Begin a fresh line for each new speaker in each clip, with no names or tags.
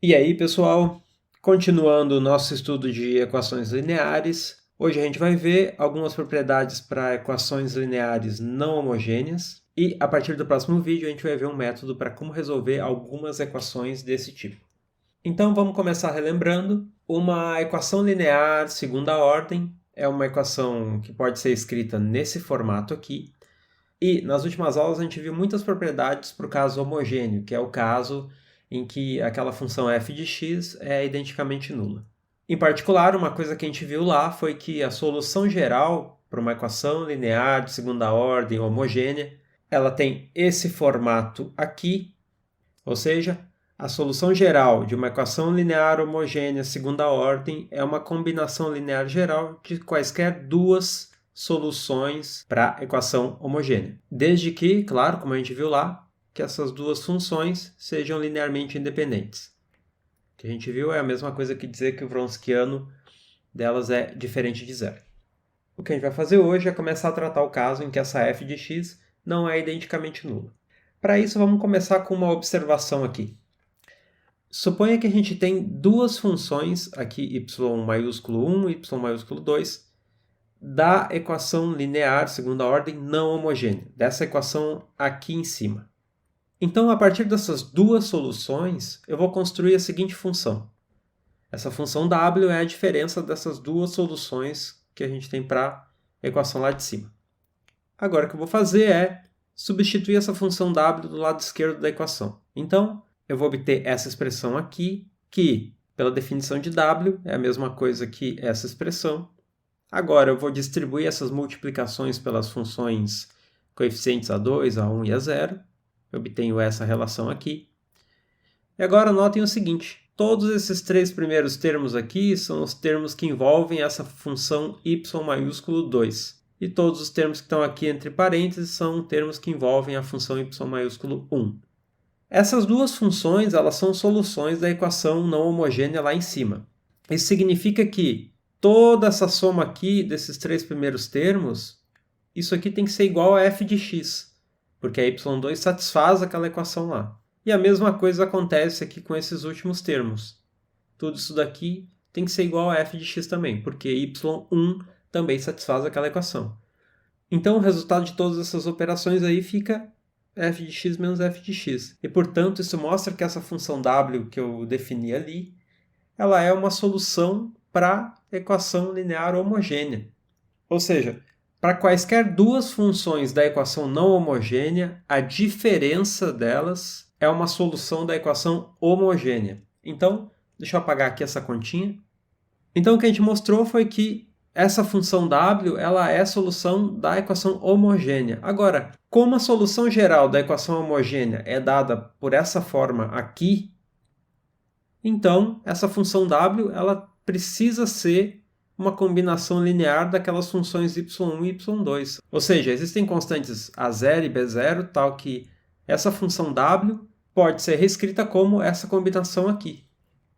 E aí, pessoal, continuando o nosso estudo de equações lineares, hoje a gente vai ver algumas propriedades para equações lineares não homogêneas e, a partir do próximo vídeo, a gente vai ver um método para como resolver algumas equações desse tipo. Então, vamos começar relembrando. Uma equação linear segunda ordem é uma equação que pode ser escrita nesse formato aqui. E, nas últimas aulas, a gente viu muitas propriedades para o caso homogêneo, que é o caso em que aquela função f de x é identicamente nula. Em particular, uma coisa que a gente viu lá foi que a solução geral para uma equação linear de segunda ordem homogênea, ela tem esse formato aqui, ou seja, a solução geral de uma equação linear homogênea segunda ordem é uma combinação linear geral de quaisquer duas soluções para a equação homogênea. Desde que, claro, como a gente viu lá, que essas duas funções sejam linearmente independentes. O que a gente viu é a mesma coisa que dizer que o Wronskiano delas é diferente de zero. O que a gente vai fazer hoje é começar a tratar o caso em que essa f de x não é identicamente nula. Para isso, vamos começar com uma observação aqui. Suponha que a gente tem duas funções, aqui y maiúsculo 1 e y maiúsculo 2, da equação linear segunda ordem não homogênea, dessa equação aqui em cima. Então, a partir dessas duas soluções, eu vou construir a seguinte função. Essa função w é a diferença dessas duas soluções que a gente tem para a equação lá de cima. Agora, o que eu vou fazer é substituir essa função w do lado esquerdo da equação. Então, eu vou obter essa expressão aqui, que, pela definição de w, é a mesma coisa que essa expressão. Agora, eu vou distribuir essas multiplicações pelas funções coeficientes a2, a1 e a0. Eu obtenho essa relação aqui. E agora notem o seguinte, todos esses três primeiros termos aqui são os termos que envolvem essa função y maiúsculo 2. E todos os termos que estão aqui entre parênteses são termos que envolvem a função y maiúsculo 1. Essas duas funções elas são soluções da equação não homogênea lá em cima. Isso significa que toda essa soma aqui desses três primeiros termos, isso aqui tem que ser igual a f de x. Porque a y2 satisfaz aquela equação lá. E a mesma coisa acontece aqui com esses últimos termos. Tudo isso daqui tem que ser igual a f de x também, porque y1 também satisfaz aquela equação. Então, o resultado de todas essas operações aí fica f de x menos f de x. E, portanto, isso mostra que essa função w que eu defini ali, ela é uma solução para a equação linear homogênea. Ou seja, para quaisquer duas funções da equação não homogênea, a diferença delas é uma solução da equação homogênea. Então, deixa eu apagar aqui essa continha. Então, o que a gente mostrou foi que essa função w ela é a solução da equação homogênea. Agora, como a solução geral da equação homogênea é dada por essa forma aqui, então essa função w ela precisa ser uma combinação linear daquelas funções y1 e y2. Ou seja, existem constantes a0 e b0, tal que essa função w pode ser reescrita como essa combinação aqui.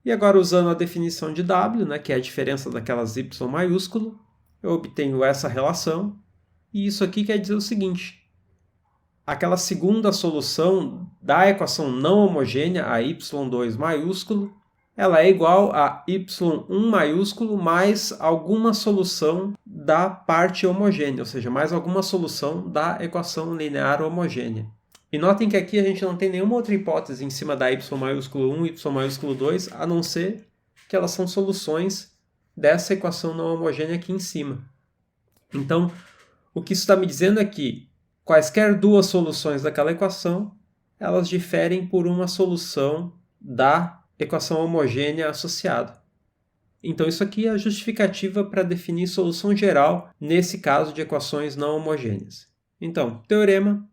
E agora, usando a definição de w, que é a diferença daquelas y maiúsculo, eu obtenho essa relação, e isso aqui quer dizer o seguinte, aquela segunda solução da equação não homogênea, a y2 maiúsculo, ela é igual a y1 maiúsculo mais alguma solução da parte homogênea, ou seja, mais alguma solução da equação linear homogênea. E notem que aqui a gente não tem nenhuma outra hipótese em cima da y maiúsculo 1 e y maiúsculo 2, a não ser que elas são soluções dessa equação não homogênea aqui em cima. Então, o que isso está me dizendo é que quaisquer duas soluções daquela equação, elas diferem por uma solução da equação homogênea associada. Então, isso aqui é a justificativa para definir solução geral nesse caso de equações não homogêneas. Então, teorema.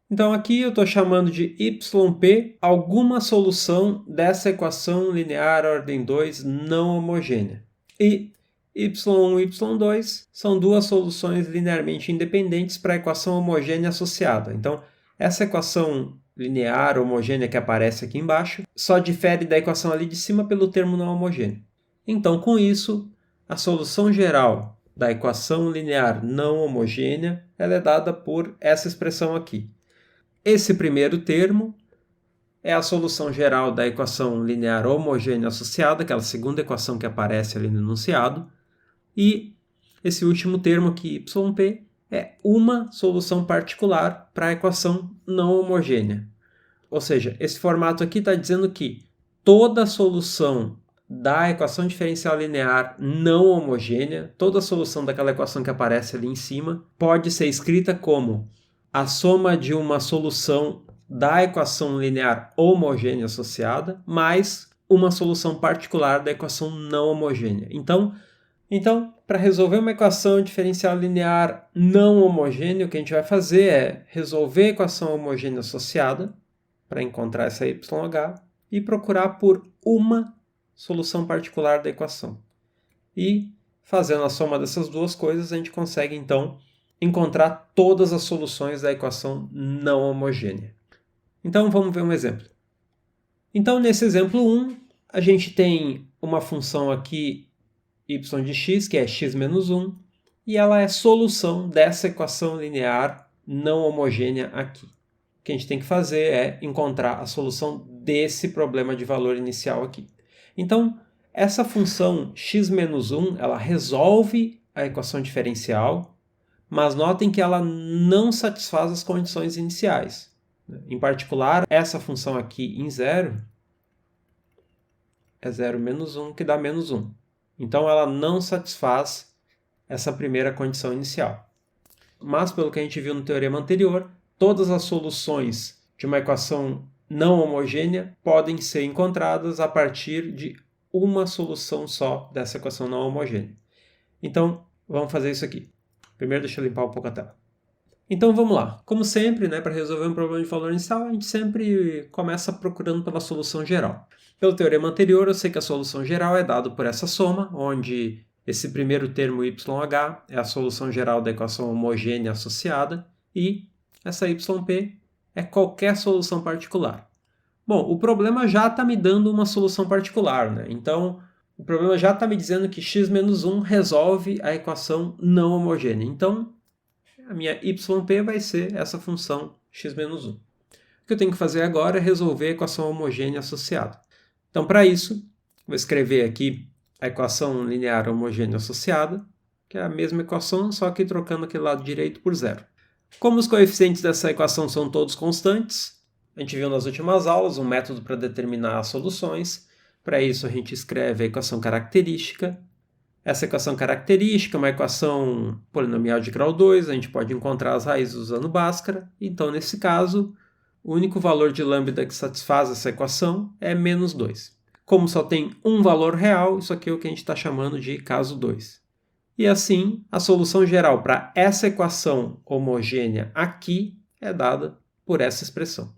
Então, aqui eu estou chamando de yp alguma solução dessa equação linear ordem 2 não homogênea. E y1 e y2 são duas soluções linearmente independentes para a equação homogênea associada. Então, essa equação linear homogênea que aparece aqui embaixo só difere da equação ali de cima pelo termo não homogêneo. Então, com isso, a solução geral da equação linear não homogênea ela é dada por essa expressão aqui. Esse primeiro termo é a solução geral da equação linear homogênea associada, aquela segunda equação que aparece ali no enunciado. E esse último termo aqui, yp, é uma solução particular para a equação não homogênea. Ou seja, esse formato aqui está dizendo que toda solução da equação diferencial linear não homogênea, toda solução daquela equação que aparece ali em cima, pode ser escrita como a soma de uma solução da equação linear homogênea associada mais uma solução particular da equação não homogênea. Então para resolver uma equação diferencial linear não homogênea, o que a gente vai fazer é resolver a equação homogênea associada para encontrar essa YH e procurar por uma solução particular da equação. E fazendo a soma dessas duas coisas, a gente consegue então encontrar todas as soluções da equação não homogênea. Então vamos ver um exemplo. Então nesse exemplo 1, a gente tem uma função aqui y de x, que é x menos 1, e ela é solução dessa equação linear não homogênea aqui. O que a gente tem que fazer é encontrar a solução desse problema de valor inicial aqui. Então, essa função x menos 1, ela resolve a equação diferencial, mas notem que ela não satisfaz as condições iniciais. Em particular, essa função aqui em 0 é 0 menos 1, que dá menos 1. Então, ela não satisfaz essa primeira condição inicial. Mas, pelo que a gente viu no teorema anterior, todas as soluções de uma equação não homogênea podem ser encontradas a partir de uma solução só dessa equação não homogênea. Então, vamos fazer isso aqui. Primeiro, deixa eu limpar um pouco a tela. Então, vamos lá. Como sempre, para resolver um problema de valor inicial, a gente sempre começa procurando pela solução geral. Pelo teorema anterior, eu sei que a solução geral é dada por essa soma, onde esse primeiro termo YH é a solução geral da equação homogênea associada e essa YP é qualquer solução particular. Bom, o problema já está me dando uma solução particular, Então, o problema já está me dizendo que x menos 1 resolve a equação não homogênea. Então, a minha YP vai ser essa função x menos 1. O que eu tenho que fazer agora é resolver a equação homogênea associada. Então, para isso, vou escrever aqui a equação linear homogênea associada, que é a mesma equação, só que trocando aquele lado direito por 0. Como os coeficientes dessa equação são todos constantes, a gente viu nas últimas aulas um método para determinar as soluções. Para isso, a gente escreve a equação característica. Essa equação característica é uma equação polinomial de grau 2, a gente pode encontrar as raízes usando Bhaskara. Então, nesse caso, o único valor de lambda que satisfaz essa equação é menos 2. Como só tem um valor real, isso aqui é o que a gente está chamando de caso 2. E assim, a solução geral para essa equação homogênea aqui é dada por essa expressão.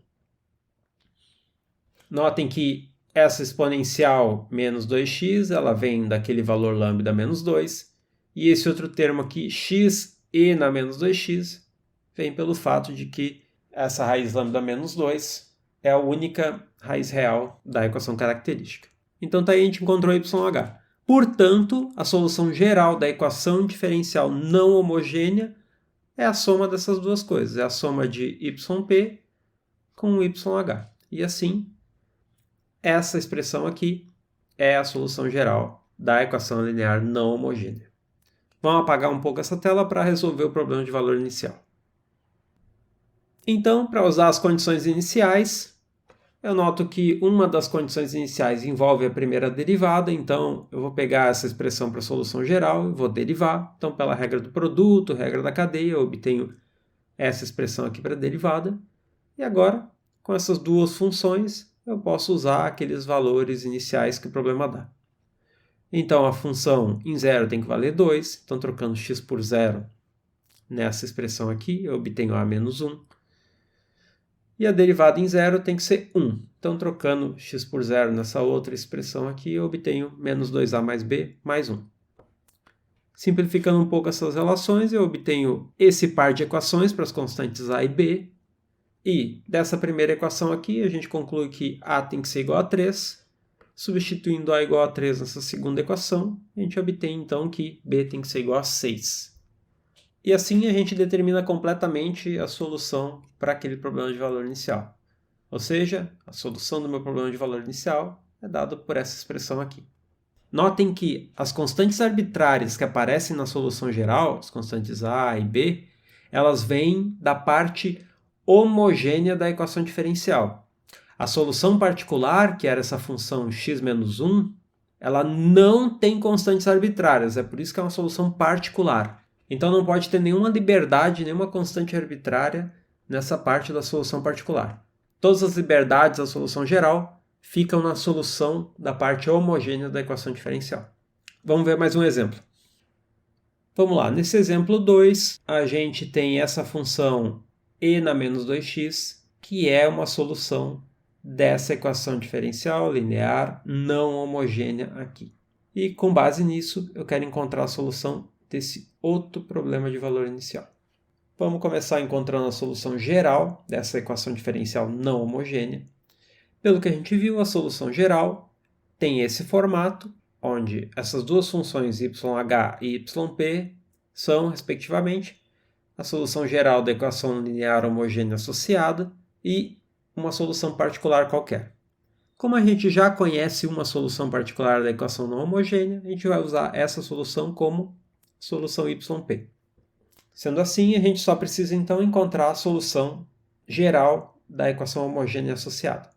Notem que essa exponencial menos 2x, ela vem daquele valor lambda menos 2, e esse outro termo aqui, x e na menos 2x, vem pelo fato de que essa raiz lambda menos 2 é a única raiz real da equação característica. Então, tá aí a gente encontrou YH. Portanto, a solução geral da equação diferencial não homogênea é a soma dessas duas coisas. É a soma de YP com YH. E assim, essa expressão aqui é a solução geral da equação linear não homogênea. Vamos apagar um pouco essa tela para resolver o problema de valor inicial. Então, para usar as condições iniciais, eu noto que uma das condições iniciais envolve a primeira derivada, então eu vou pegar essa expressão para a solução geral e vou derivar. Então, pela regra do produto, regra da cadeia, eu obtenho essa expressão aqui para a derivada. E agora, com essas duas funções, eu posso usar aqueles valores iniciais que o problema dá. Então, a função em 0 tem que valer 2, então trocando x por 0 nessa expressão aqui, eu obtenho a menos 1. E a derivada em 0 tem que ser 1. Então, trocando x por 0 nessa outra expressão aqui, eu obtenho menos 2a mais b mais 1. Simplificando um pouco essas relações, eu obtenho esse par de equações para as constantes a e b. E dessa primeira equação aqui, a gente conclui que a tem que ser igual a 3. Substituindo a igual a 3 nessa segunda equação, a gente obtém então que b tem que ser igual a 6. E assim a gente determina completamente a solução para aquele problema de valor inicial. Ou seja, a solução do meu problema de valor inicial é dada por essa expressão aqui. Notem que as constantes arbitrárias que aparecem na solução geral, as constantes A e B, elas vêm da parte homogênea da equação diferencial. A solução particular, que era essa função x menos 1, ela não tem constantes arbitrárias, é por isso que é uma solução particular. Então não pode ter nenhuma liberdade, nenhuma constante arbitrária nessa parte da solução particular. Todas as liberdades da solução geral ficam na solução da parte homogênea da equação diferencial. Vamos ver mais um exemplo. Vamos lá, nesse exemplo 2, a gente tem essa função e na menos 2x, que é uma solução dessa equação diferencial linear não homogênea aqui. E com base nisso, eu quero encontrar a solução desse outro problema de valor inicial. Vamos começar encontrando a solução geral dessa equação diferencial não homogênea. Pelo que a gente viu, a solução geral tem esse formato, onde essas duas funções yh e yp são, respectivamente, a solução geral da equação linear homogênea associada e uma solução particular qualquer. Como a gente já conhece uma solução particular da equação não homogênea, a gente vai usar essa solução como solução yp. Sendo assim, a gente só precisa então encontrar a solução geral da equação homogênea associada.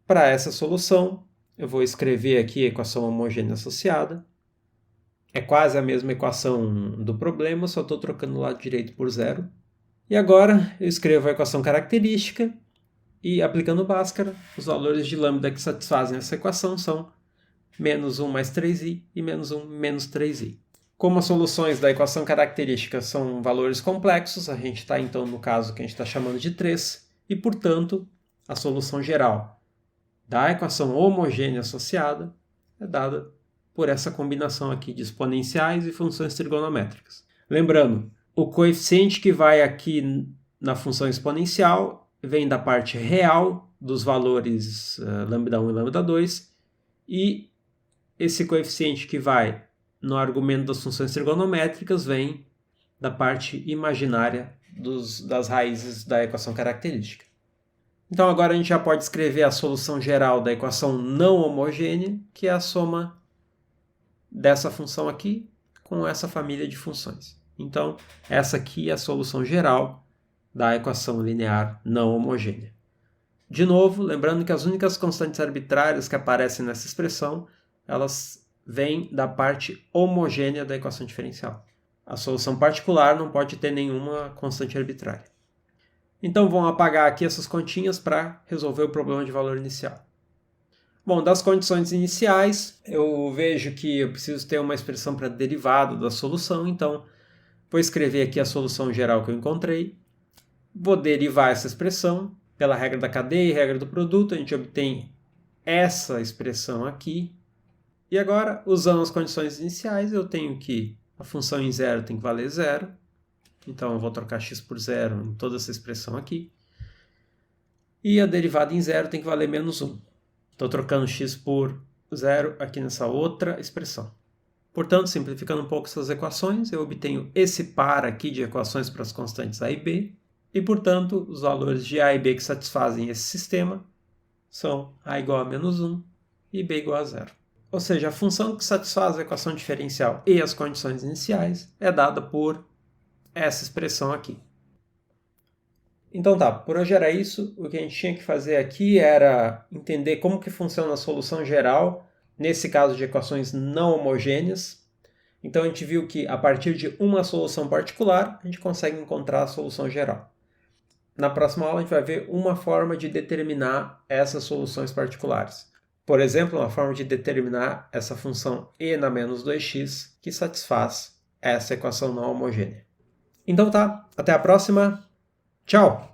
Para essa solução, eu vou escrever aqui a equação homogênea associada. É quase a mesma equação do problema, só estou trocando o lado direito por zero. E agora eu escrevo a equação característica e, aplicando Bhaskara, os valores de lambda que satisfazem essa equação são menos 1 mais 3i e menos 1 menos 3i. Como as soluções da equação característica são valores complexos, a gente está então no caso que a gente está chamando de 3, e, portanto, a solução geral da equação homogênea associada é dada por essa combinação aqui de exponenciais e funções trigonométricas. Lembrando, o coeficiente que vai aqui na função exponencial vem da parte real dos valores λ1 e λ2, e esse coeficiente que vai no argumento das funções trigonométricas vem da parte imaginária das raízes da equação característica. Então agora a gente já pode escrever a solução geral da equação não homogênea, que é a soma dessa função aqui com essa família de funções. Então essa aqui é a solução geral da equação linear não homogênea. De novo, lembrando que as únicas constantes arbitrárias que aparecem nessa expressão, elas vêm da parte homogênea da equação diferencial. A solução particular não pode ter nenhuma constante arbitrária. Então vamos apagar aqui essas continhas para resolver o problema de valor inicial. Bom, das condições iniciais, eu vejo que eu preciso ter uma expressão para derivada da solução, então vou escrever aqui a solução geral que eu encontrei. Vou derivar essa expressão pela regra da cadeia e regra do produto, a gente obtém essa expressão aqui. E agora, usando as condições iniciais, eu tenho que a função em zero tem que valer zero. Então, eu vou trocar x por zero em toda essa expressão aqui. E a derivada em zero tem que valer menos 1. Estou trocando x por zero aqui nessa outra expressão. Portanto, simplificando um pouco essas equações, eu obtenho esse par aqui de equações para as constantes a e b. E, portanto, os valores de a e b que satisfazem esse sistema são a igual a menos 1 e b igual a zero. Ou seja, a função que satisfaz a equação diferencial e as condições iniciais é dada por essa expressão aqui. Então tá, por hoje era isso. O que a gente tinha que fazer aqui era entender como que funciona a solução geral, nesse caso de equações não homogêneas. Então a gente viu que a partir de uma solução particular, a gente consegue encontrar a solução geral. Na próxima aula a gente vai ver uma forma de determinar essas soluções particulares. Por exemplo, uma forma de determinar essa função e na menos 2x que satisfaz essa equação não homogênea. Então tá, até a próxima. Tchau!